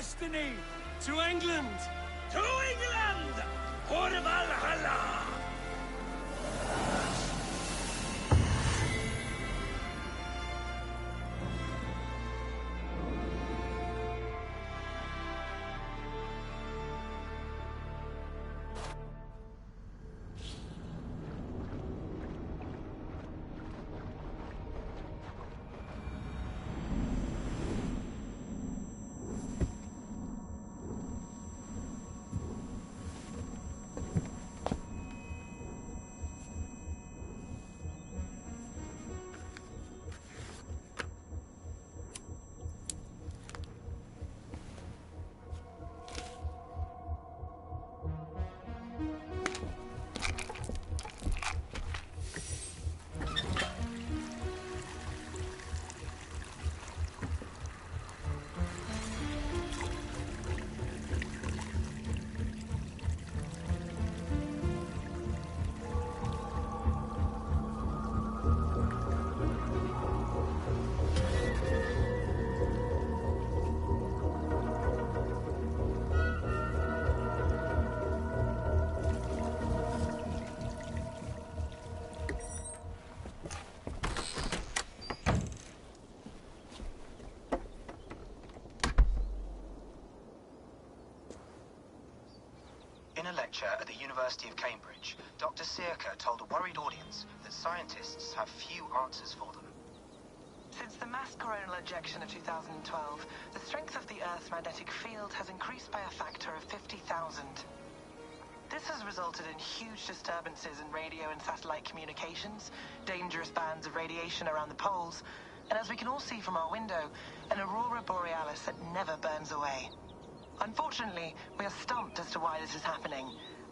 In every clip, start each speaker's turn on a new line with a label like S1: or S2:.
S1: destiny! To England!
S2: To England! For Valhalla!
S3: In a lecture at the University of Cambridge, Dr. Circa told a worried audience that scientists have few answers for them.
S4: Since the mass coronal ejection of 2012, the strength of the Earth's magnetic field has increased by a factor of 50,000. This has resulted in huge disturbances in radio and satellite communications, dangerous bands of radiation around the poles, and as we can all see from our window, an aurora borealis that never burns away. Unfortunately, we are stumped as to why this is happening,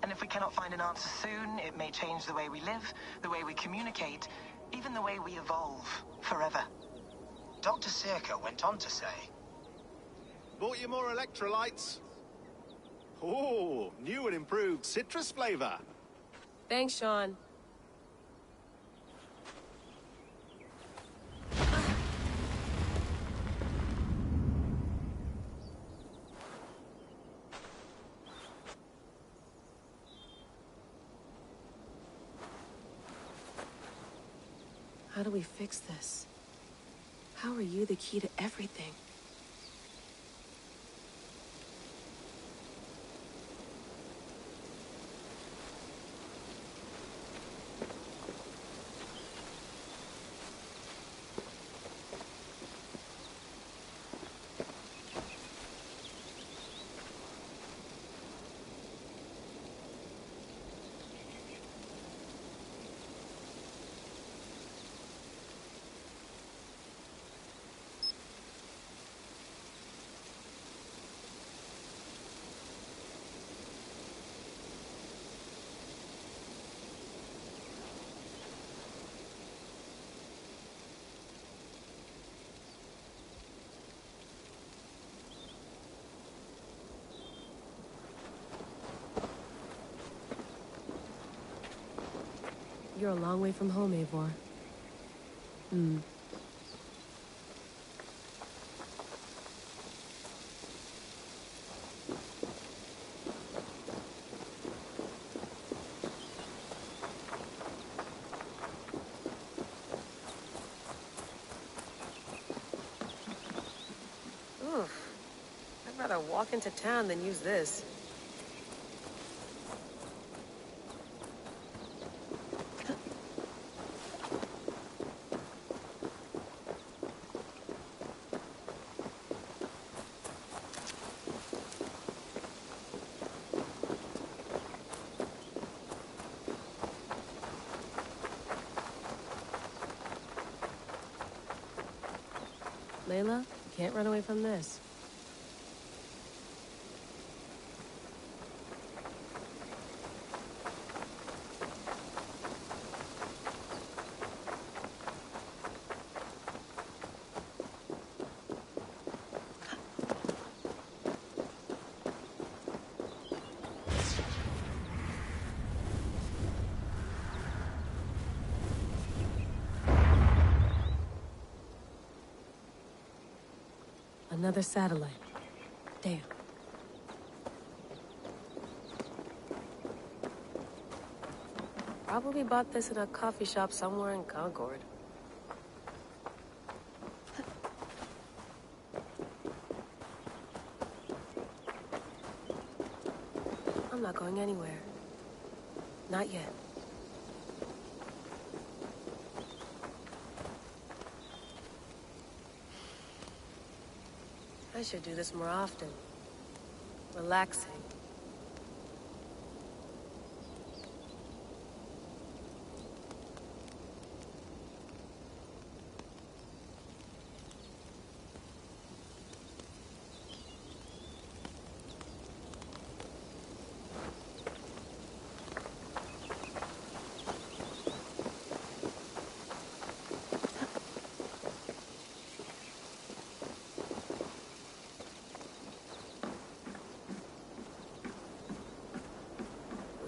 S4: and if we cannot find an answer soon, it may change the way we live, the way we communicate, even the way we evolve, forever.
S3: Dr. Circa went on to say,
S5: Bought you more electrolytes? Oh, new and improved citrus flavor.
S6: Thanks, Sean. How do we fix this? How are you the key to everything? You're a long way from home, Eivor. Oof. I'd rather walk into town than use this. Layla, you can't run away from this. Another satellite. Damn. Probably bought this in a coffee shop somewhere in Concord. I'm not going anywhere. Not yet. I should do this more often. Relaxing.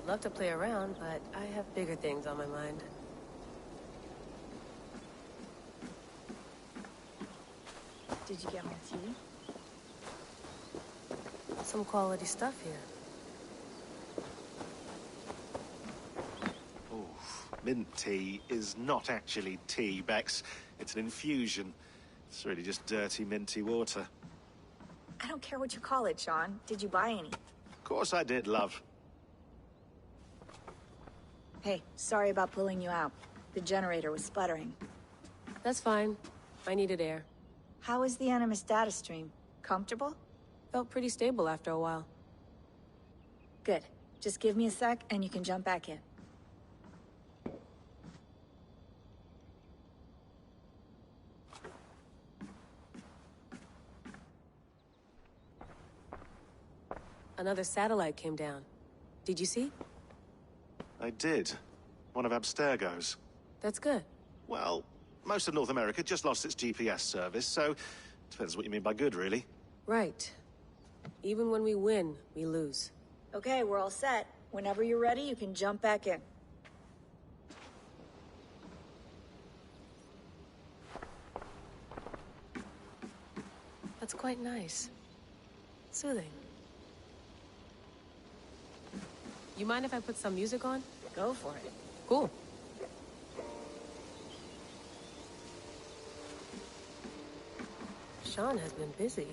S6: Love to play around, but I have bigger things on my mind.
S7: Did you get my tea?
S6: Some quality stuff here.
S5: Oh, mint tea is not actually tea, Bex. It's an infusion. It's really just dirty, minty water.
S7: I don't care what you call it, Sean. Did you buy any?
S5: Of course I did, love.
S7: Hey, sorry about pulling you out. The generator was sputtering.
S6: That's fine. I needed air.
S7: How is the Animus data stream? Comfortable?
S6: Felt pretty stable after a while.
S7: Good. Just give me a sec and you can jump back in.
S6: Another satellite came down. Did you see?
S5: I did. One of Abstergo's.
S6: That's good.
S5: Well, most of North America just lost its GPS service, so depends what you mean by good, really.
S6: Right. Even when we win, we lose.
S7: Okay, we're all set. Whenever you're ready, you can jump back in.
S6: That's quite nice. Soothing. You mind if I put some music on?
S7: Go for it.
S6: Cool. Sean has been busy.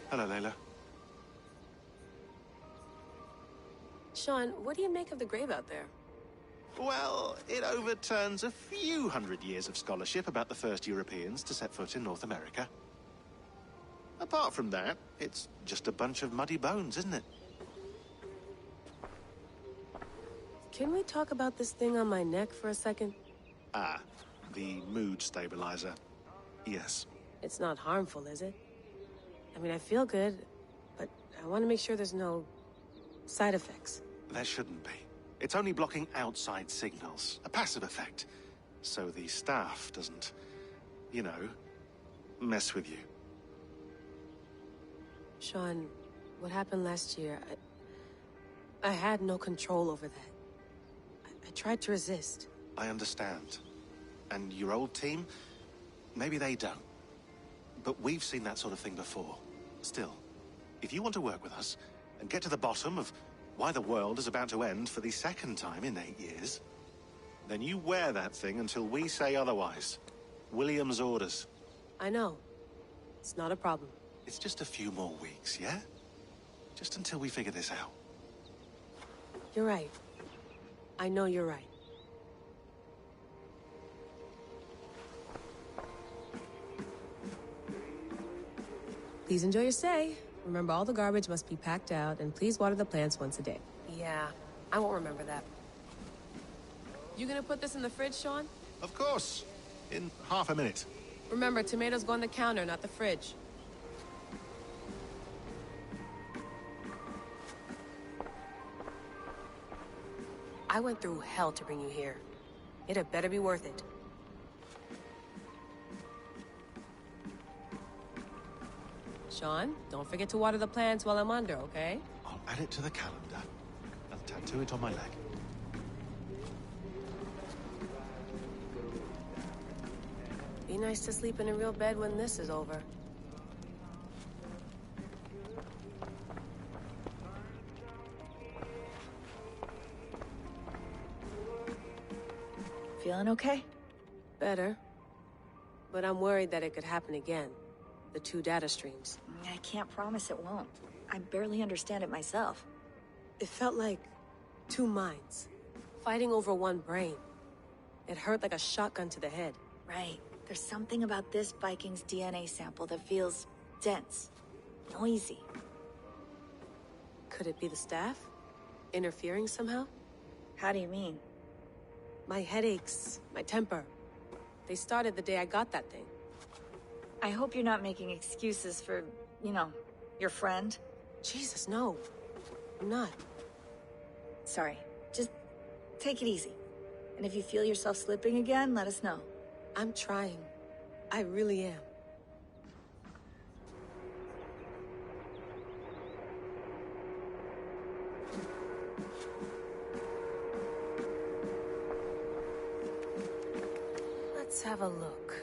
S5: Hello, Layla.
S6: Sean, what do you make of the grave out there?
S5: Well, it overturns a few hundred years of scholarship about the first Europeans to set foot in North America. Apart from that, it's just a bunch of muddy bones, isn't it?
S6: Can we talk about this thing on my neck for a second?
S5: Ah, the mood stabilizer. Yes.
S6: It's not harmful, is it? I mean, I feel good, but I want to make sure there's no side effects.
S5: There shouldn't be. It's only blocking outside signals, a passive effect. So the staff doesn't, you know, mess with you.
S6: Sean, what happened last year, I had no control over that. I tried to resist.
S5: I understand. And your old team, maybe they don't. But we've seen that sort of thing before. Still, if you want to work with us and get to the bottom of why the world is about to end for the second time in 8 years, then you wear that thing until we say otherwise. William's orders.
S6: I know. It's not a problem.
S5: It's just a few more weeks, yeah? Just until we figure this out.
S6: You're right. I know you're right. Please enjoy your stay. Remember, all the garbage must be packed out, and please water the plants once a day. Yeah, I won't remember that. You gonna put this in the fridge, Sean?
S5: Of course. In half a minute.
S6: Remember, tomatoes go on the counter, not the fridge. I went through hell to bring you here. It had better be worth it. Sean, don't forget to water the plants while I'm under, okay?
S5: I'll add it to the calendar. I'll tattoo it on my leg.
S6: Be nice to sleep in a real bed when this is over.
S7: Feeling okay?
S6: Better. But I'm worried that it could happen again. The two data streams.
S7: I can't promise it won't. I barely understand it myself.
S6: It felt like two minds, fighting over one brain. It hurt like a shotgun to the head.
S7: Right. There's something about this Viking's DNA sample that feels dense, noisy.
S6: Could it be the staff? Interfering somehow?
S7: How do you mean?
S6: My headaches, my temper. They started the day I got that thing.
S7: I hope you're not making excuses for, you know, your friend.
S6: Jesus, no. I'm not.
S7: Sorry. Just take it easy. And if you feel yourself slipping again, let us know.
S6: I'm trying. I really am. Let's have a look.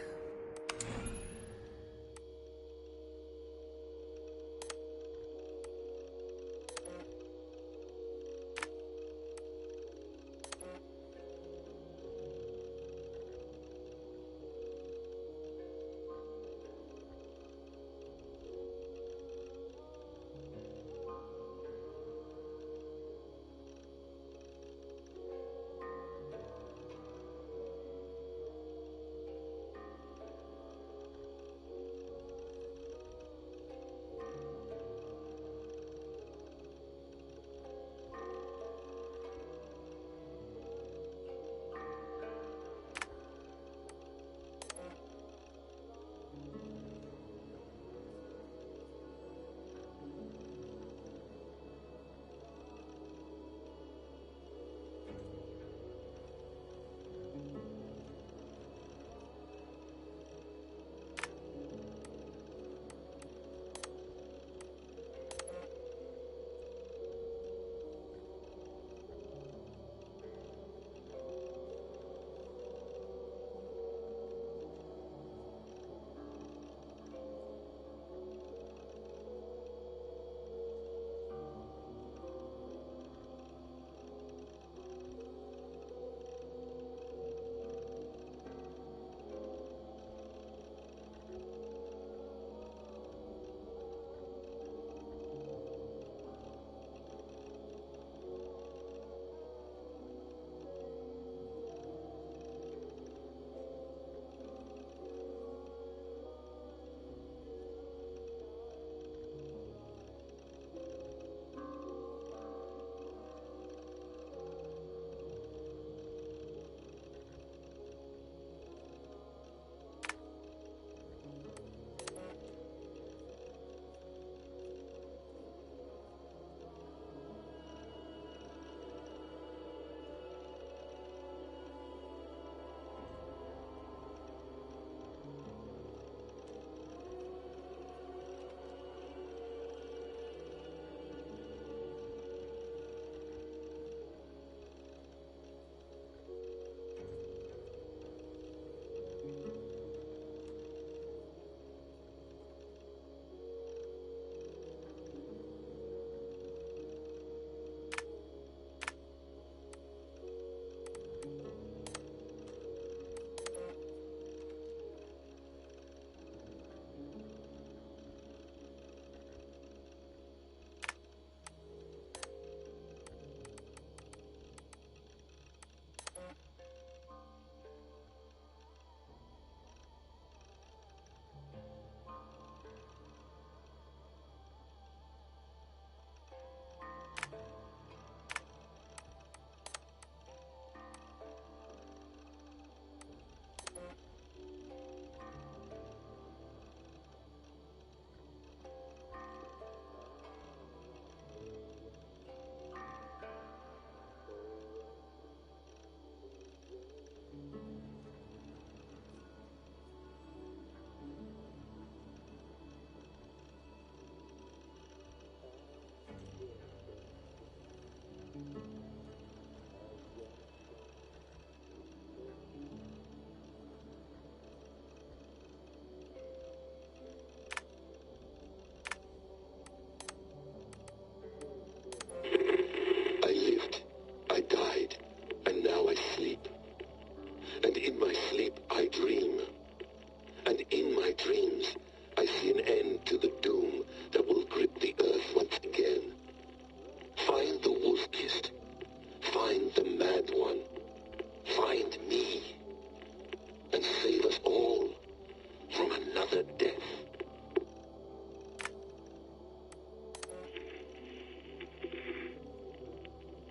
S8: the death.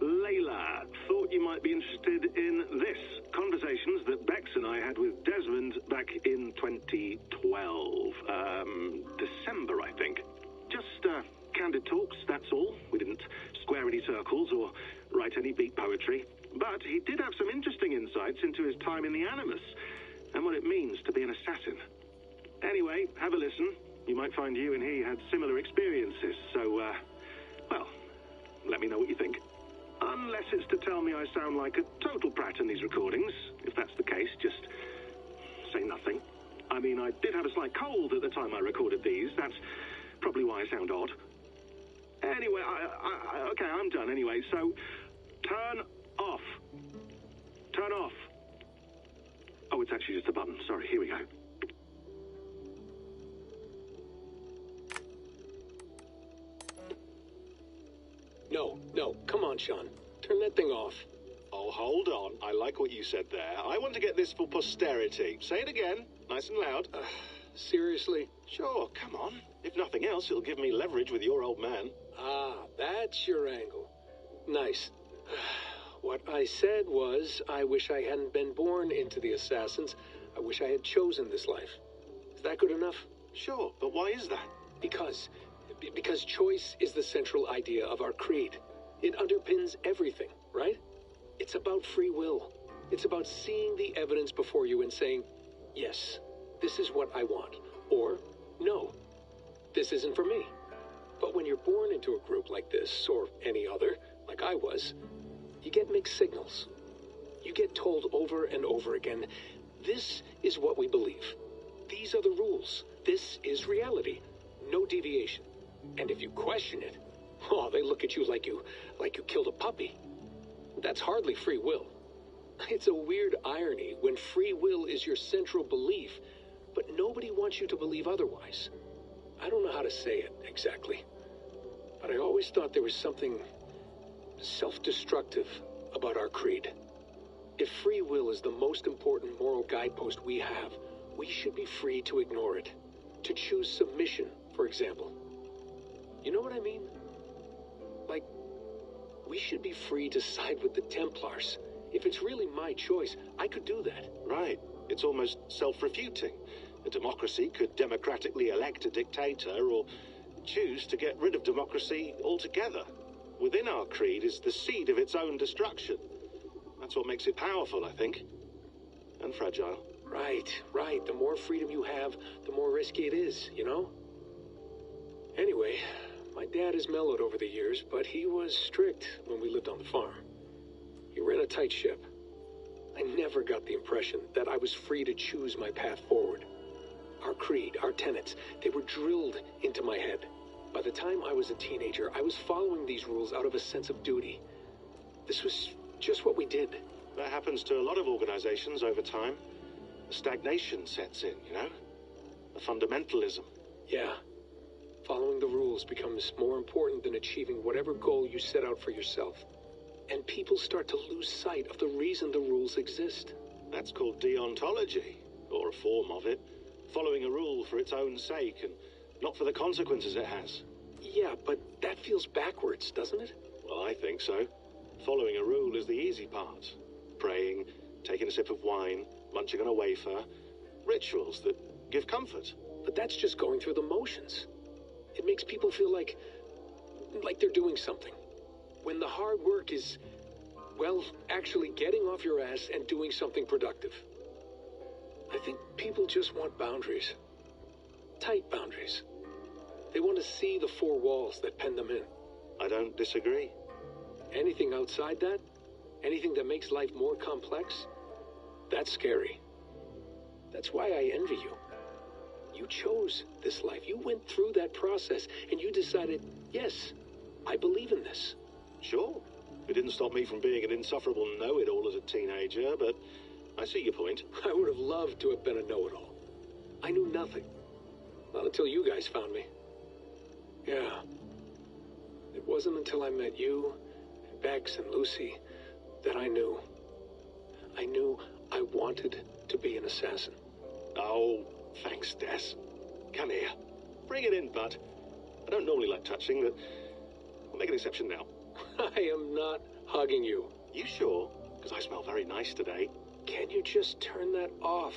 S9: Layla, thought you might be interested in this. Conversations that Bex and I had with Desmond back in 2012. December, I think. Just, candid talks, that's all. We didn't square any circles or write any beat poetry. But he did have some interesting insights into his time in the Animus and what it means to be an assassin. Anyway, have a listen. You might find you and he had similar experiences, so, well, let me know what you think. Unless it's to tell me I sound like a total prat in these recordings. If that's the case, just say nothing. I mean, I did have a slight cold at the time I recorded these. That's probably why I sound odd. Anyway, okay, I'm done anyway, so turn off. Turn off. Oh, it's actually just a button. Sorry, here we go.
S8: No, come on, Sean. Turn that thing off.
S5: Oh, hold on. I like what you said there. I want to get this for posterity. Say it again, nice and loud.
S8: Seriously?
S5: Sure, come on. If nothing else, it'll give me leverage with your old man.
S8: Ah, that's your angle. Nice. What I said was, I wish I hadn't been born into the Assassins. I wish I had chosen this life. Is that good enough?
S5: Sure, but why is that?
S8: Because choice is the central idea of our creed. It underpins everything, right? It's about free will. It's about seeing the evidence before you and saying, yes, this is what I want. Or, no, this isn't for me. But when you're born into a group like this, or any other, like I was, you get mixed signals. You get told over and over again, this is what we believe. These are the rules. This is reality. No deviation. And if you question it, oh, they look at you like you killed a puppy. That's hardly free will. It's a weird irony when free will is your central belief, but nobody wants you to believe otherwise. I don't know how to say it exactly, but I always thought there was something self-destructive about our creed. If free will is the most important moral guidepost we have, we should be free to ignore it. To choose submission, for example. You know what I mean? Like, we should be free to side with the Templars. If it's really my choice, I could do that.
S5: Right. It's almost self-refuting. A democracy could democratically elect a dictator or choose to get rid of democracy altogether. Within our creed is the seed of its own destruction. That's what makes it powerful, I think. And fragile.
S8: Right. The more freedom you have, the more risky it is, you know? Anyway, my dad has mellowed over the years, but he was strict when we lived on the farm. He ran a tight ship. I never got the impression that I was free to choose my path forward. Our creed, our tenets, they were drilled into my head. By the time I was a teenager, I was following these rules out of a sense of duty. This was just what we did.
S5: That happens to a lot of organizations over time. A stagnation sets in, you know? A fundamentalism.
S8: Yeah. Following the rules becomes more important than achieving whatever goal you set out for yourself. And people start to lose sight of the reason the rules exist.
S5: That's called deontology, or a form of it. Following a rule for its own sake and not for the consequences it has.
S8: Yeah, but that feels backwards, doesn't it?
S5: Well, I think so. Following a rule is the easy part. Praying, taking a sip of wine, munching on a wafer. Rituals that give comfort.
S8: But that's just going through the motions. It makes people feel like they're doing something. When the hard work is, well, actually getting off your ass and doing something productive. I think people just want boundaries. Tight boundaries. They want to see the four walls that pen them in.
S5: I don't disagree.
S8: Anything outside that, anything that makes life more complex, that's scary. That's why I envy you. You chose this life. You went through that process and you decided, yes, I believe in this.
S5: Sure. It didn't stop me from being an insufferable know-it-all as a teenager, but I see your point.
S8: I would have loved to have been a know-it-all. I knew nothing. Not until you guys found me. Yeah. It wasn't until I met you, and Bex and Lucy, that I knew. I knew I wanted to be an assassin.
S5: Oh, thanks, Des.
S9: Come here. Bring it in, bud. I don't normally like touching, but I'll make an exception now.
S8: I am not hugging you.
S9: You sure? Because I smell very nice today.
S8: Can you just turn that off?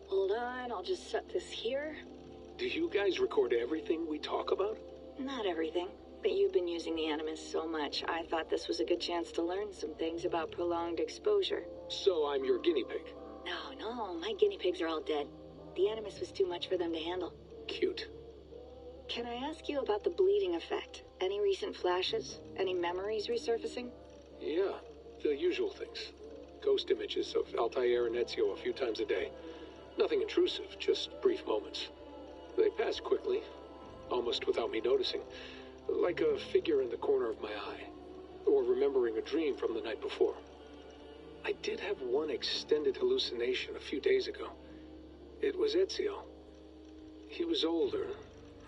S10: Hold on, I'll just set this here.
S8: Do you guys record everything we talk about?
S10: Not everything, but you've been using the Animus so much, I thought this was a good chance to learn some things about prolonged exposure.
S8: So I'm your guinea pig.
S10: No, my guinea pigs are all dead. The Animus was too much for them to handle.
S8: Cute.
S10: Can I ask you about the bleeding effect? Any recent flashes? Any memories resurfacing?
S8: Yeah, the usual things. Ghost images of Altair and Ezio a few times a day. Nothing intrusive, just brief moments. They pass quickly, almost without me noticing. Like a figure in the corner of my eye. Or remembering a dream from the night before. I did have one extended hallucination a few days ago. It was Ezio. He was older,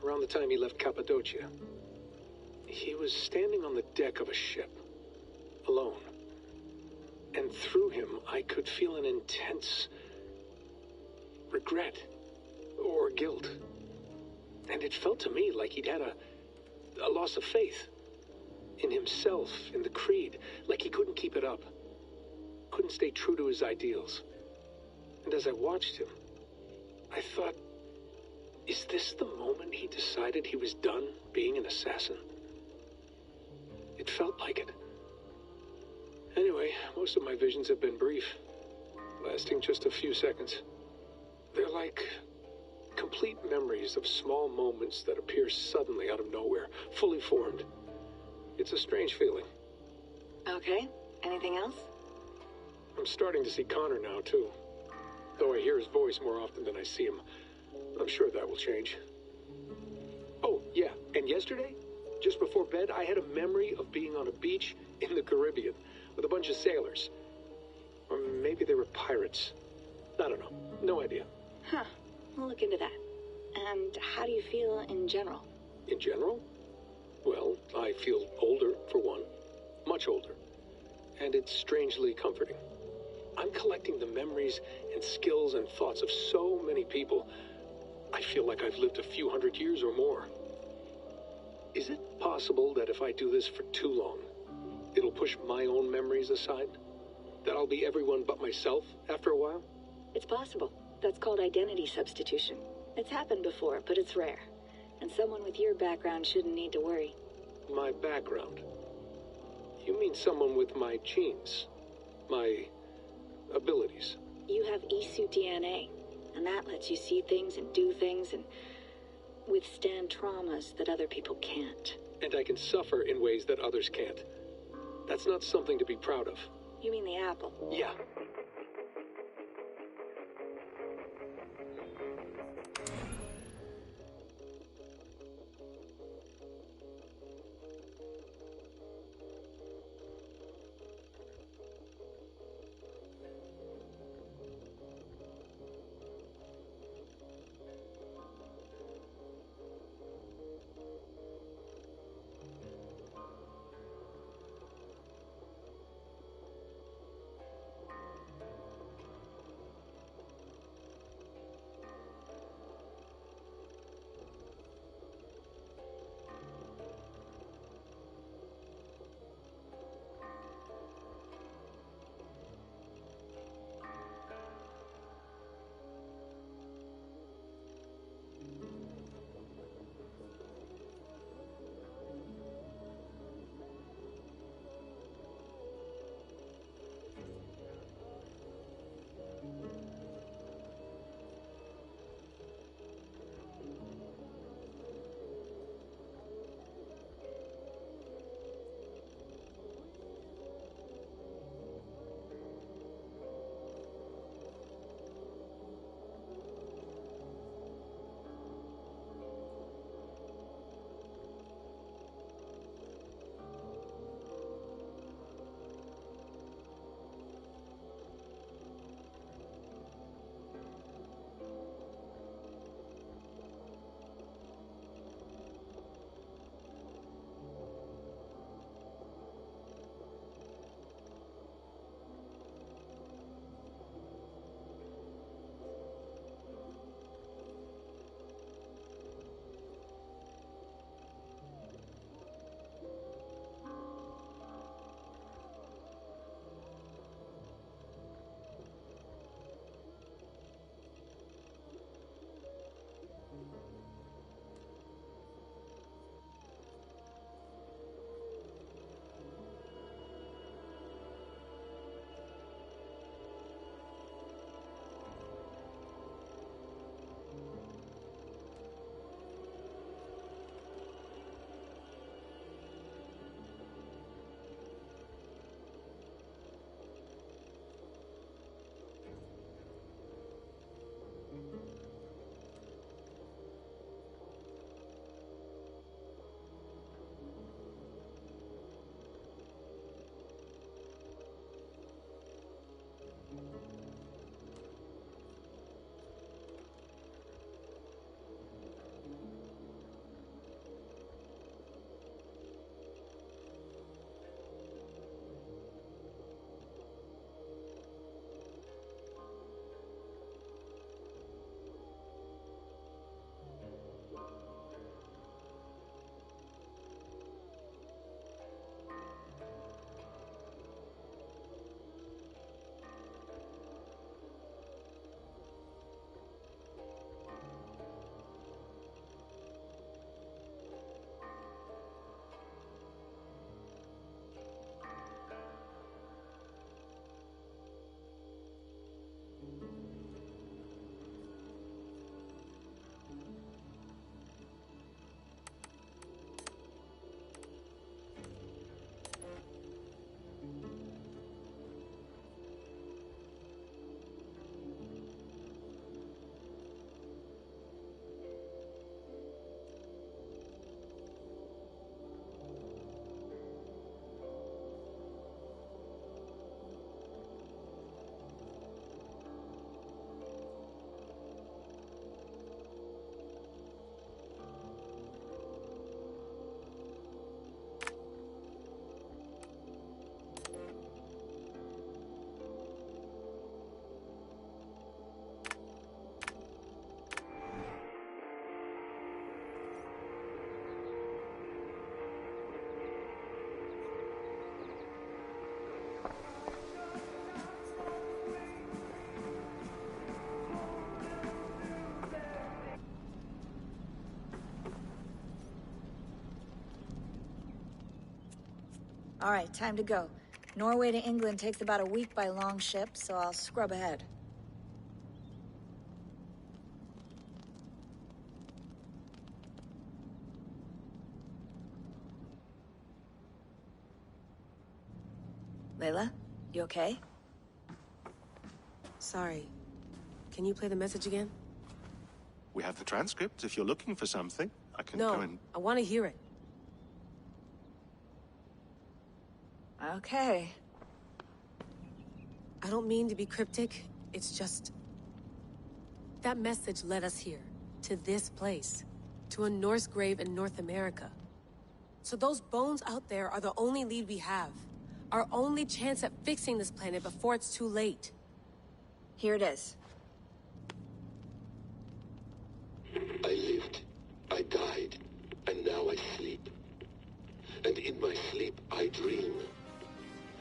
S8: around the time he left Cappadocia. He was standing on the deck of a ship, alone. And through him, I could feel an intense regret or guilt. And it felt to me like he'd had a loss of faith in himself, in the creed, like he couldn't keep it up. Couldn't stay true to his ideals. And as I watched him, I thought, is this the moment he decided he was done being an assassin? It felt like it. Anyway, most of my visions have been brief, lasting just a few seconds. They're like complete memories of small moments that appear suddenly out of nowhere, fully formed. It's a strange feeling.
S10: Okay, anything else?
S8: I'm starting to see Connor now, too. Though I hear his voice more often than I see him. I'm sure that will change. Oh, yeah, and yesterday, just before bed, I had a memory of being on a beach in the Caribbean with a bunch of sailors. Or maybe they were pirates. I don't know. No idea.
S10: Huh, we'll look into that. And how do you feel in general?
S8: In general? Well, I feel older, for one. Much older. And it's strangely comforting. I'm collecting the memories and skills and thoughts of so many people. I feel like I've lived a few hundred years or more. Is it possible that if I do this for too long, it'll push my own memories aside? That I'll be everyone but myself after a while?
S10: It's possible. That's called identity substitution. It's happened before, but it's rare. And someone with your background shouldn't need to worry.
S8: My background? You mean someone with my genes? My abilities?
S10: You have E-suit DNA, and that lets you see things and do things and withstand traumas that other people can't.
S8: And I can suffer in ways that others can't. That's not something to be proud of.
S10: You mean the apple?
S8: Yeah.
S7: All right, time to go. Norway to England takes about a week by long ship, so I'll scrub ahead. Layla, you okay?
S6: Sorry. Can you play the message again?
S5: We have the transcript. If you're looking for something, I can
S6: No,
S5: go and...
S6: I want to hear it.
S7: Okay.
S6: I don't mean to be cryptic. It's just... that message led us here. To this place. To a Norse grave in North America. So those bones out there are the only lead we have. Our only chance at fixing this planet before it's too late.
S7: Here it is.
S11: I lived, I died, and now I sleep. And in my sleep I dream.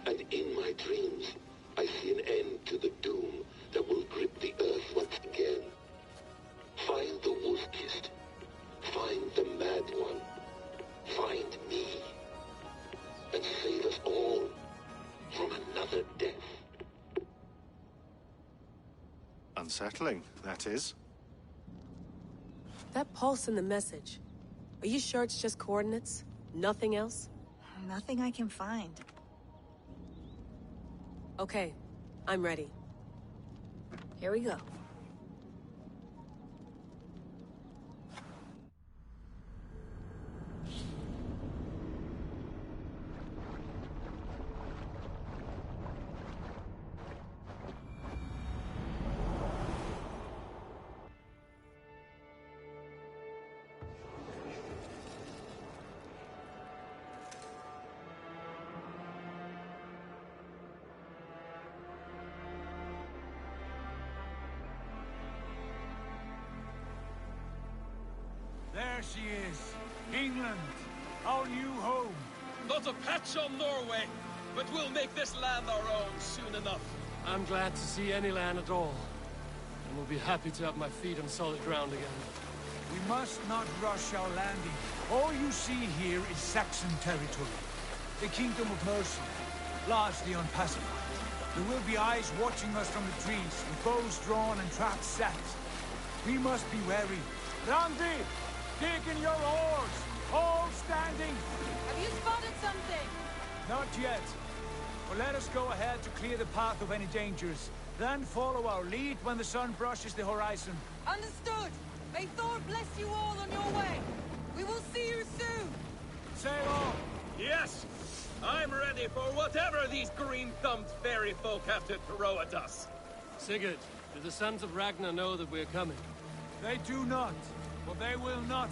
S11: And in my dreams I see an end to the doom that will grip the earth once again. Find the wolf-kissed. Find the mad one. Find me. And save us all from another death.
S5: Unsettling, that is.
S6: That pulse in the message. Are you sure it's just coordinates? Nothing else?
S7: Nothing I can find.
S6: Okay, I'm ready.
S7: Here we go.
S2: There she is. England. Our new home.
S1: Not a patch on Norway, but we'll make this land our own soon enough.
S12: I'm glad to see any land at all. And will be happy to have my feet on solid ground again.
S2: We must not rush our landing. All you see here is Saxon territory. The Kingdom of Mercia, largely unpacified. There will be eyes watching us from the trees, with bows drawn and traps set. We must be wary. Randi! Dig in your oars! All standing!
S13: Have you spotted something?
S2: Not yet. But let us go ahead to clear the path of any dangers. Then follow our lead when the sun brushes the horizon.
S13: Understood! May Thor bless you all on your way! We will see you soon!
S2: Sail on!
S1: Yes! I'm ready for whatever these green-thumbed fairy folk have to throw at us.
S12: Sigurd, do the sons of Ragnar know that we're coming?
S2: They do not, but they will not.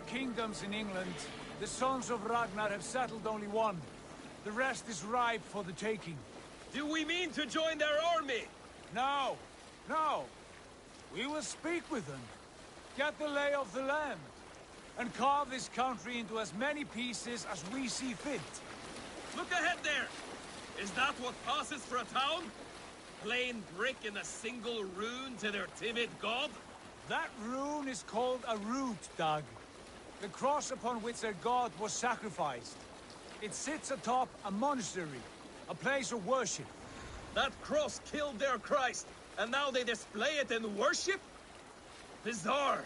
S2: kingdoms in England. The sons of Ragnar have settled only one. The rest is ripe for the taking.
S1: Do we mean to join their army?
S2: No, no. We will speak with them, get the lay of the land, and carve this country into as many pieces as we see fit.
S1: Look ahead there! Is that what passes for a town? Plain brick in a single rune to their timid god?
S2: That rune is called a root, Doug. The cross upon which their god was sacrificed. It sits atop a monastery, a place of worship.
S1: That cross killed their Christ, and now they display it in worship? Bizarre.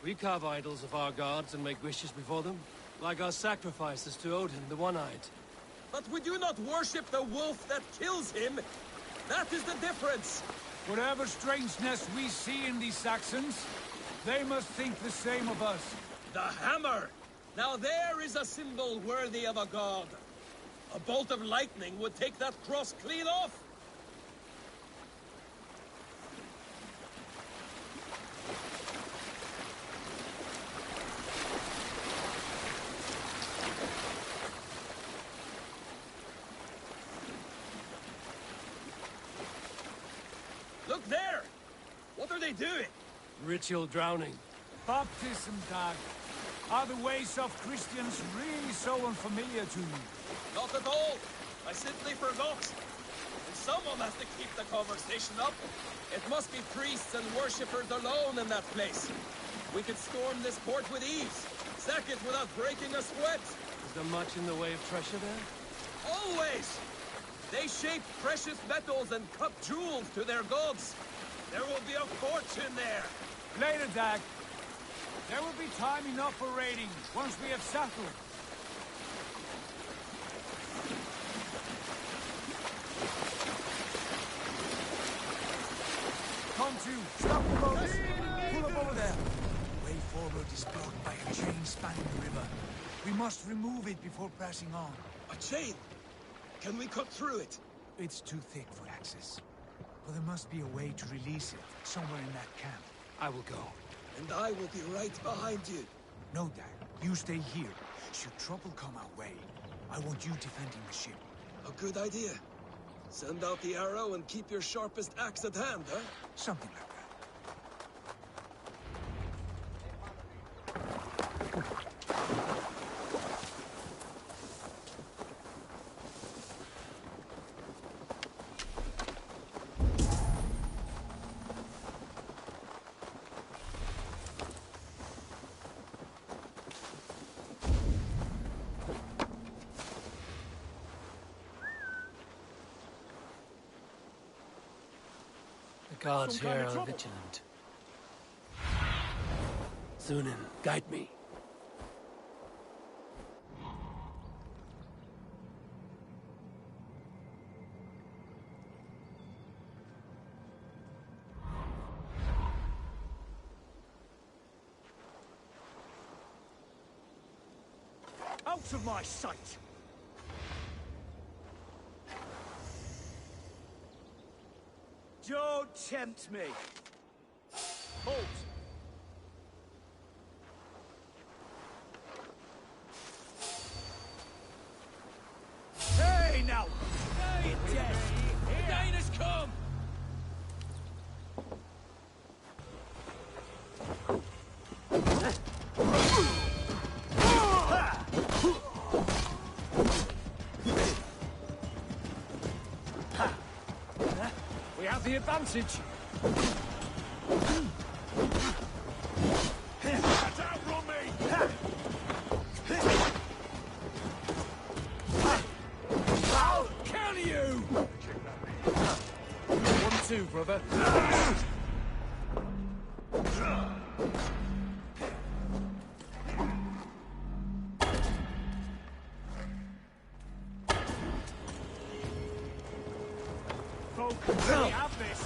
S12: We carve idols of our gods and make wishes before them, like our sacrifices to Odin, the One-Eyed.
S1: But we do not worship the wolf that kills him. That is the difference.
S2: Whatever strangeness we see in these Saxons, they must think the same of us.
S1: The hammer! Now there is a symbol worthy of a god. A bolt of lightning would take that cross clean off. Look there! What are they doing?
S12: Ritual drowning.
S2: Baptism, Doug. Are the ways of Christians really so unfamiliar to you?
S1: Not at all. I simply forgot. And someone has to keep the conversation up. It must be priests and worshippers alone in that place. We could storm this port with ease. Sack it without breaking a sweat.
S12: Is there much in the way of treasure there?
S1: Always! They shape precious metals and cut jewels to their gods. There will be a fortune there.
S2: Later, Dag. There will be time enough for raiding, once we have settled. Come to, stop the boats! Pull up over there. The way forward is blocked by a chain spanning the river. We must remove it before pressing on.
S1: A chain? Can we cut through it?
S2: It's too thick for access. But there must be a way to release it, somewhere in that camp.
S12: I will go.
S1: And I will be right behind you.
S2: No, Dag. You stay here. Should trouble come our way, I want you defending the ship.
S1: A good idea. Send out the arrow and keep your sharpest axe at hand, huh?
S2: Something like that.
S12: The gods here are vigilant. Thunin, guide me.
S2: Out of my sight! Don't tempt me! Halt! Hey, now! Hey, dead!
S1: The Dane has come!
S2: We have the advantage. Get out from me! I'll kill you! 1-2, brother. Focus. We have this.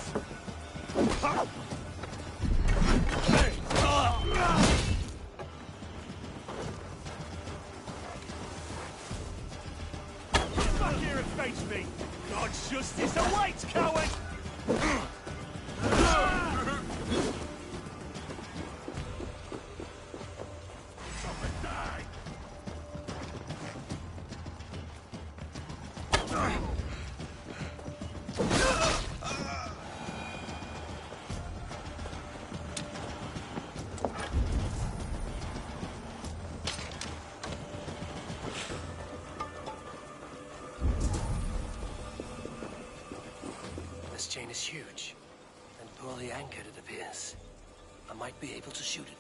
S2: Get back here and face me. God's justice awaits, coward!
S12: might be able to shoot it.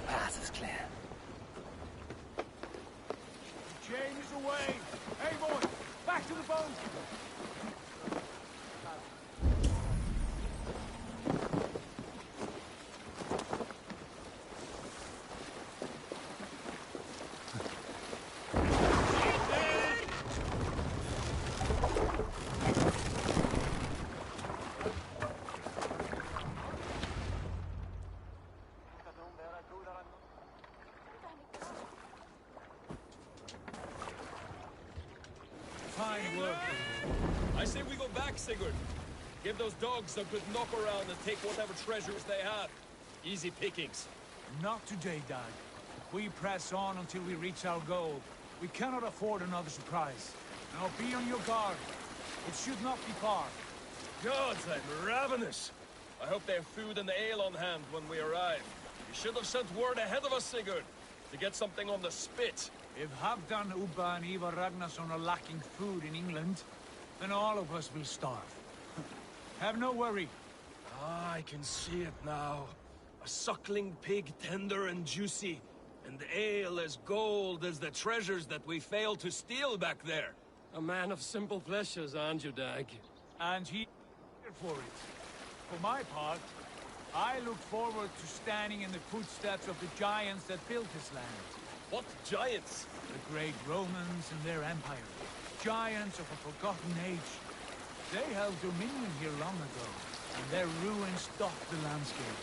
S12: Path is clear.
S2: The chain is away! Hey, boy! Back to the boat! Fine work.
S1: I say we go back, Sigurd. Give those dogs a good knock around and take whatever treasures they have. Easy pickings.
S2: Not today, Dag. We press on until we reach our goal. We cannot afford another surprise. Now be on your guard. It should not be far.
S1: Gods, I'm ravenous. I hope they have food and ale on hand when we arrive. You should have sent word ahead of us, Sigurd, to get something on the spit.
S2: If Halfdan, Ubba and Ivar Ragnarsson are lacking food in England, then all of us will starve. Have no worry.
S1: Ah, I can see it now. A suckling pig, tender and juicy, and ale as gold as the treasures that we failed to steal back there.
S12: A man of simple pleasures, aren't you, Dag?
S2: And he here for it. For my part, I look forward to standing in the footsteps of the giants that built this land.
S1: What giants?
S2: The great Romans and their empire. Giants of a forgotten age. They held dominion here long ago, and their ruins dot the landscape.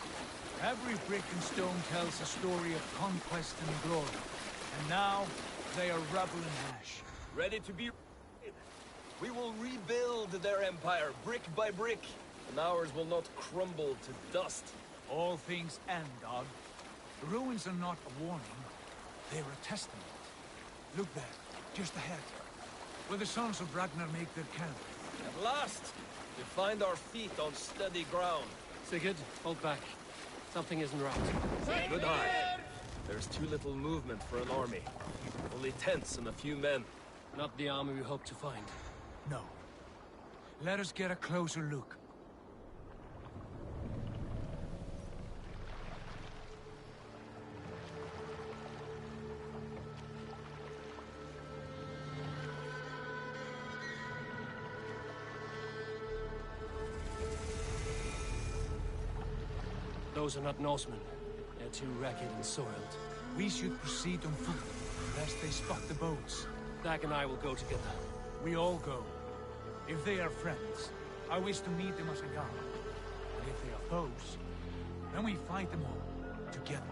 S2: Every brick and stone tells a story of conquest and glory. And now, they are rubble and ash.
S1: Ready to be... We will rebuild their empire, brick by brick, and ours will not crumble to dust.
S2: All things end, Dog. The ruins are not a warning. They're a testament. Look there, just ahead, where the sons of Ragnar make their camp.
S1: At last, we find our feet on steady ground.
S12: Sigurd, hold back. Something isn't right.
S1: Good eye. There's too little movement for an army. Only tents and a few men.
S12: Not the army we hope to find.
S2: No. Let us get a closer look.
S12: Those are not Norsemen. They're too ragged and soiled.
S2: We should proceed on foot, lest they spot the boats.
S12: Dag and I will go together.
S2: We all go. If they are friends, I wish to meet them as a guard. And if they are foes, then we fight them all, together.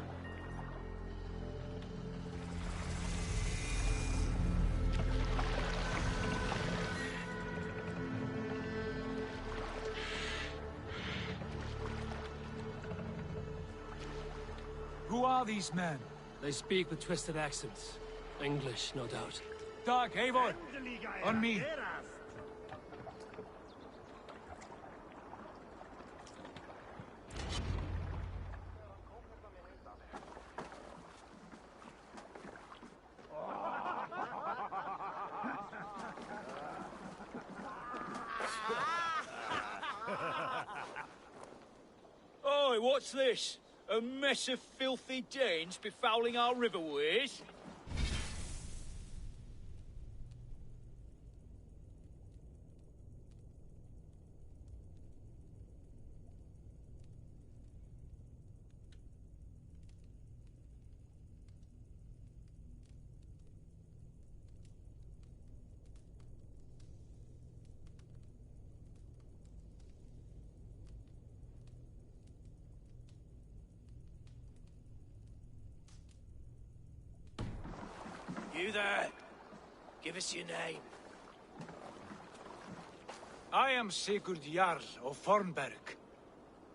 S2: Who are these men?
S12: They speak with twisted accents. English, no doubt.
S2: Dag, Eivor! On me!
S14: Oi, what's this? A mess of filthy Danes befouling our riverways?
S15: there. Give us your name.
S2: I am Sigurd Jarl of Fornberg.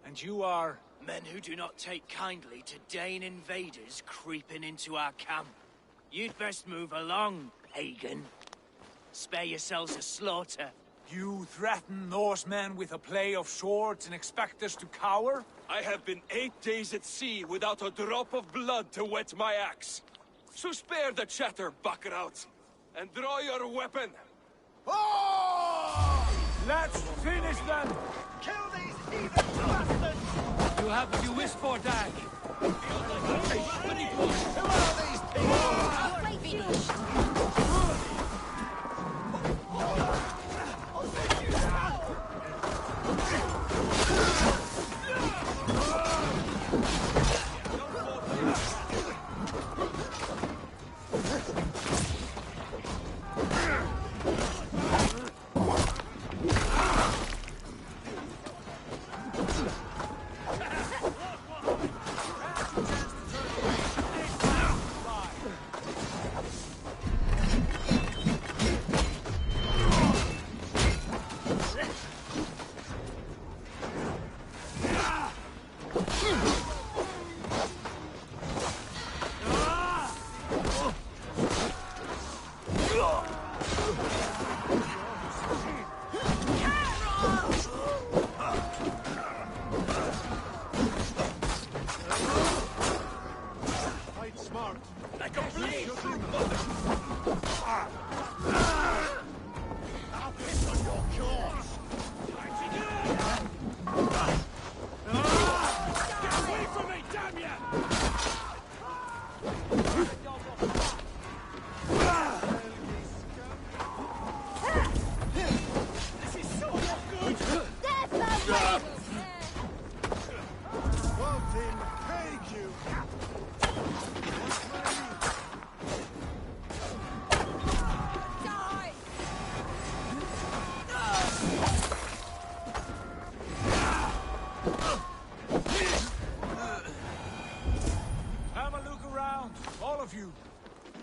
S2: And you are...
S15: Men who do not take kindly to Dane invaders creeping into our camp. You'd best move along, pagan. Spare yourselves a slaughter.
S2: You threaten Norsemen with a play of swords and expect us to cower?
S1: I have been 8 days at sea without a drop of blood to wet my axe. So spare the chatter, buckrouts, and draw your weapon.
S2: Oh! Let's finish them!
S15: Kill these heathen bastards!
S12: You have what you wish for, Dag.
S15: Who are these people?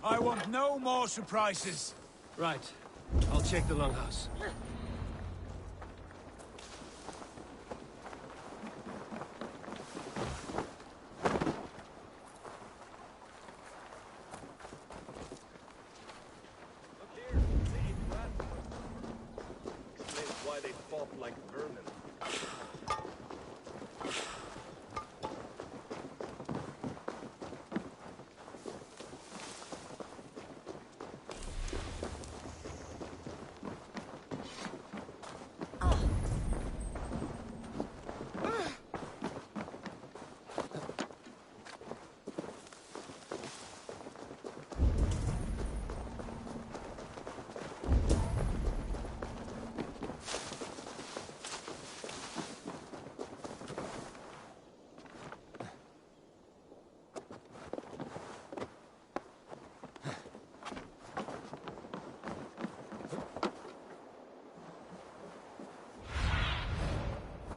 S2: I want no more surprises.
S12: Right. I'll check the longhouse.
S1: Explains why they fought like vermin.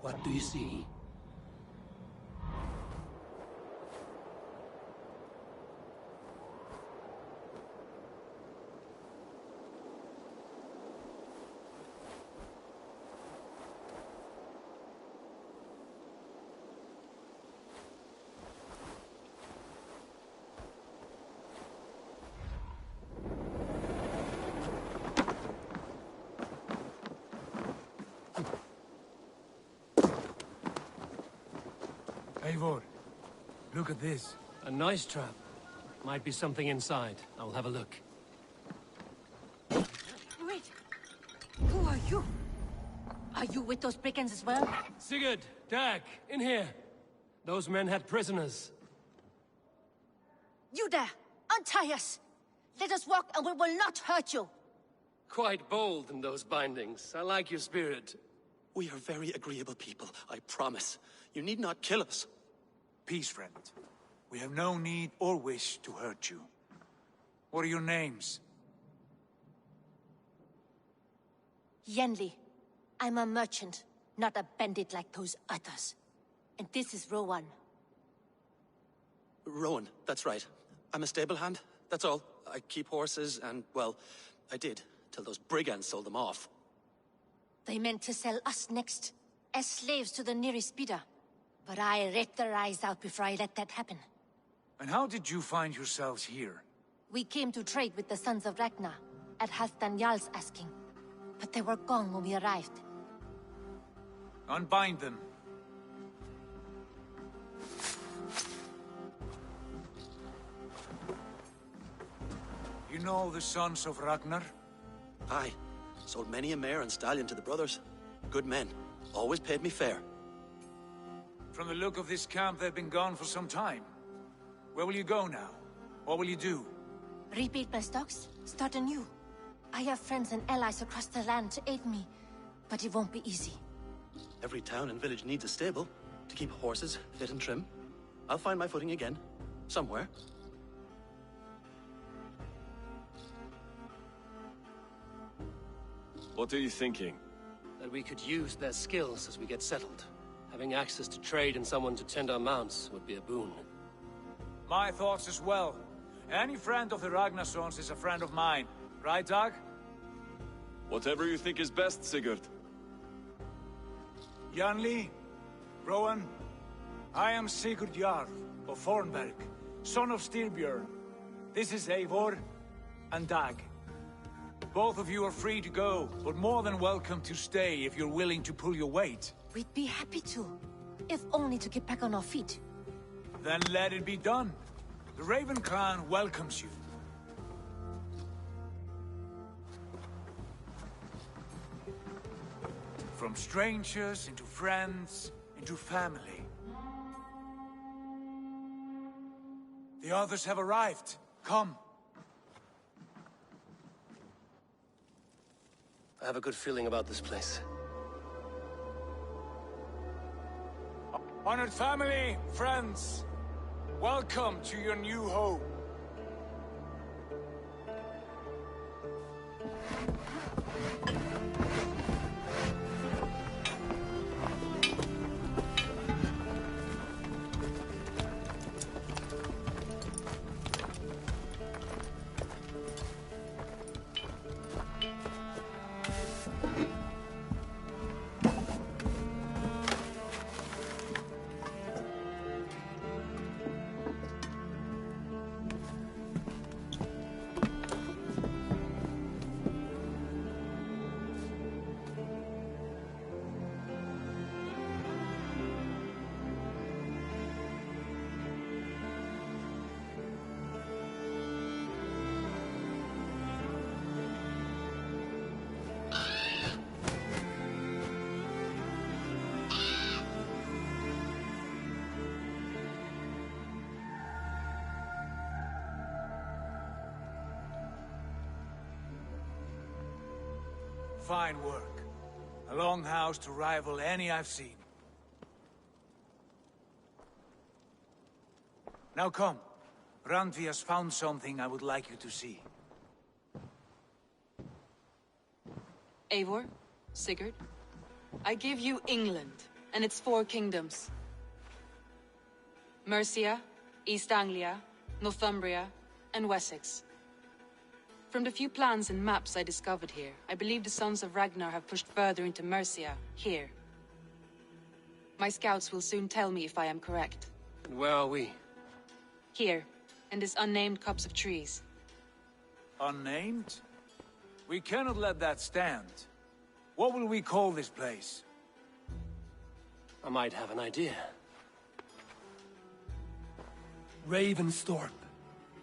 S12: What do you see?
S2: Eivor, look at this.
S12: A nice trap. Might be something inside. I'll have a look.
S13: Wait! Who are you? Are you with those brigands as well?
S12: Sigurd! Dag! In here! Those men had prisoners.
S13: You there! Untie us! Let us walk and we will not hurt you!
S12: Quite bold in those bindings. I like your spirit.
S5: We are very agreeable people, I promise. You need not kill us.
S2: Peace, friend. We have no need or wish to hurt you. What are your names?
S13: Yenli. I'm a merchant, not a bandit like those others. And this is Rowan.
S5: Rowan, that's right. I'm a stable hand, that's all.
S16: I keep horses and, well, I did, till those brigands sold them off.
S13: They meant to sell us next, as slaves to the nearest bidder. But I ripped their eyes out before I let that happen.
S2: And how did you find yourselves here?
S13: We came to trade with the Sons of Ragnar, at Halfdan Jarl's asking. But they were gone when we arrived.
S2: Unbind them. You know the Sons of Ragnar?
S16: Aye. Sold many a mare and stallion to the brothers. Good men. Always paid me fair.
S2: From the look of this camp, they've been gone for some time. Where will you go now? What will you do?
S13: Rebuild my stocks, start anew. I have friends and allies across the land to aid me, but it won't be easy.
S16: Every town and village needs a stable to keep horses fit and trim. I'll find my footing again. Somewhere.
S12: What are you thinking?
S17: That we could use their skills as we get settled. Having access to trade and someone to tend our mounts would be a boon.
S2: My thoughts as well. Any friend of the Ragnarsons is a friend of mine. Right, Dag?
S12: Whatever you think is best, Sigurd.
S2: Janli, Rowan, I am Sigurd Jarl of Thornberg, son of Styrbjörn. This is Eivor and Dag. Both of you are free to go, but more than welcome to stay if you're willing to pull your weight.
S13: We'd be happy to, if only to get back on our feet.
S2: Then let it be done. The Raven Clan welcomes you. From strangers into friends, into family. The others have arrived. Come.
S17: I have a good feeling about this place.
S2: Honored family, friends, welcome to your new home. Fine work. A longhouse to rival any I've seen. Now come. Randvi has found something I would like you to see.
S18: Eivor, Sigurd, I give you England and its 4 kingdoms. Mercia, East Anglia, Northumbria, and Wessex. From the few plans and maps I discovered here, I believe the Sons of Ragnar have pushed further into Mercia, here. My scouts will soon tell me if I am correct.
S17: And where are we?
S18: Here, in this unnamed copse of trees.
S2: Unnamed? We cannot let that stand. What will we call this place?
S17: I might have an idea. Ravensthorpe,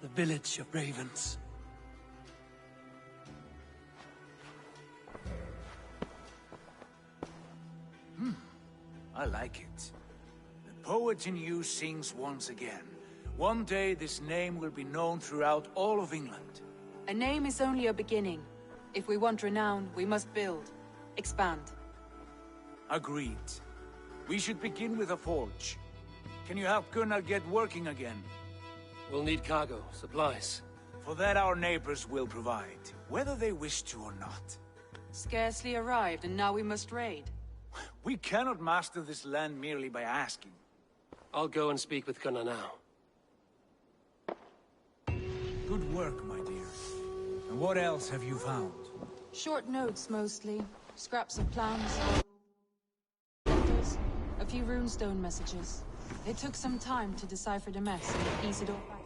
S17: the village of ravens.
S2: I like it. The poet in you sings once again. One day this name will be known throughout all of England.
S18: A name is only a beginning. If we want renown, we must build. Expand.
S2: Agreed. We should begin with a forge. Can you help Gunnar get working again?
S17: We'll need cargo, supplies.
S2: For that our neighbors will provide, whether they wish to or not.
S18: Scarcely arrived, and now we must raid.
S2: We cannot master this land merely by asking.
S17: I'll go and speak with Gunnar now.
S2: Good work, my dear. What else have you found?
S18: Short notes, mostly. Scraps of plans. Letters. A few runestone messages. It took some time to decipher the mess and piece it all back.